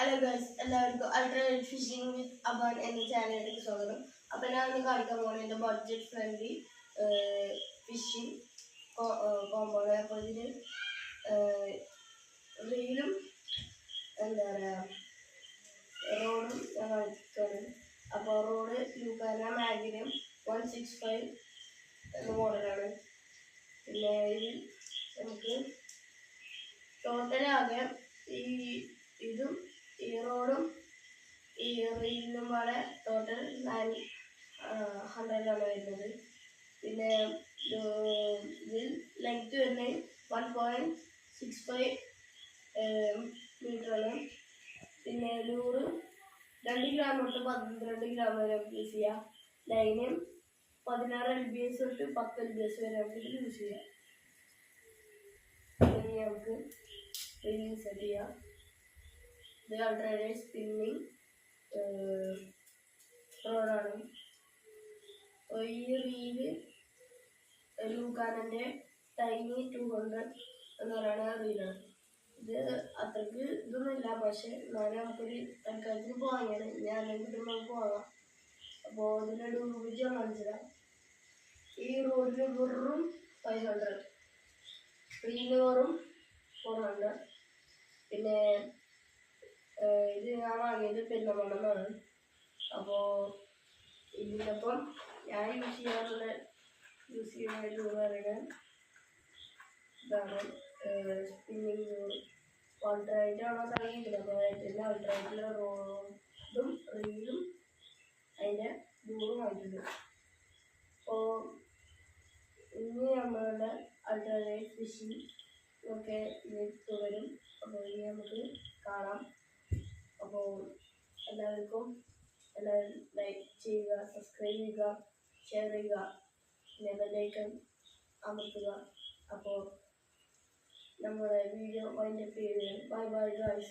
Hello guys, എല്ലാവർക്കും ultra phishing വിത്ത് അബാൻ എന്ന ചാനലിലേക്ക് സ്വാഗതം. അപ്പോൾ ഞാൻ ഒന്ന് കാണിക്കാൻ പോകുന്നത് എൻ്റെ ബഡ്ജറ്റ് ഫ്രണ്ട്ലി ഫിഷിംഗ് കോമ്പോണ്. അപ്പോൾ ഇതിൽ റീലും എന്താ പറയുക റോഡും ഞാൻ കാണിക്കാണ്. അപ്പോൾ റോഡ് ലൂക്കാന മാഗ്നം 165 എന്ന മോഡലാണ്. പിന്നെ ഇതിൽ നമുക്ക് ടോട്ടലാകെ ഇതും ഈ റോഡും ഈ റീലിനും കൂടെ ടോട്ടൽ 900 ആണ് വരുന്നത്. പിന്നെ ഇതിൽ ലെങ്ത് വരുന്നത് 1.65 മീറ്ററാണ്. പിന്നെ ലൂറ് 2 ഗ്രാം തൊട്ട് 12 ഗ്രാം വരെ യൂസ് ചെയ്യാം. ലൈന് 16 LBS തൊട്ട് 10 LBS വരെ നമുക്ക് യൂസ് ചെയ്യാം. ഇനി നമുക്ക് റീലിംഗ് സെറ്റ് ചെയ്യാം. ഇത് അൾട്രാ സ്പിന്നിങ് റോഡാണ്. ഈ റീല് ലൂക്കാനൻ്റെ ടൈനി 200 എന്ന് പറയുന്ന റീലാണ്. ഇത് അത്രയ്ക്ക് ഇതൊന്നുമില്ല, പക്ഷെ എന്നാലും നമുക്കൊരു തൽക്കാലത്തിന് പോകാനാണ്. ഞാൻ അല്ലെങ്കിൽ നമുക്ക് പോകാം. അപ്പോൾ ഇതിൻ്റെ ഉപയോഗിച്ച് മനസ്സിലാം. ഈ റോഡിന് വെറും 500, റീല് വെറും 400. പിന്നെ ഇത് ഞാൻ വാങ്ങിയത് പെരുന്തമണ്ണെന്നാണ്. അപ്പോൾ ഇതിനൊപ്പം ഞാൻ യൂസ് ചെയ്യുന്ന പറയുന്നത് ഇതാണ് സ്പിന്നിങ് അൾട്രായിട്ടാണോ അറിയില്ല. അപ്പോൾ ഇതിൻ്റെ അൾട്രായിറ്റുള്ള റോഡും റീലും അതിൻ്റെ ദൂരം ആയിട്ടുണ്ട്. അപ്പോൾ ഇനി നമ്മളുടെ അൾട്രാലൈറ്റ് ഫിഷിംഗ് ഒക്കെ ഇത് തുടരും. അപ്പോൾ ഇനി നമുക്ക് കാണാം. അപ്പോൾ എല്ലാവർക്കും ലൈക്ക് ചെയ്യുക, സബ്സ്ക്രൈബ് ചെയ്യുക, ഷെയർ ചെയ്യുക, പിന്നെ ബെല്ലൈക്കൺ അമർത്തുക. അപ്പോൾ നമ്മുടെ വീഡിയോ വൈൻഡപ്പ് ചെയ്യുകയാണ്. Bye bye guys.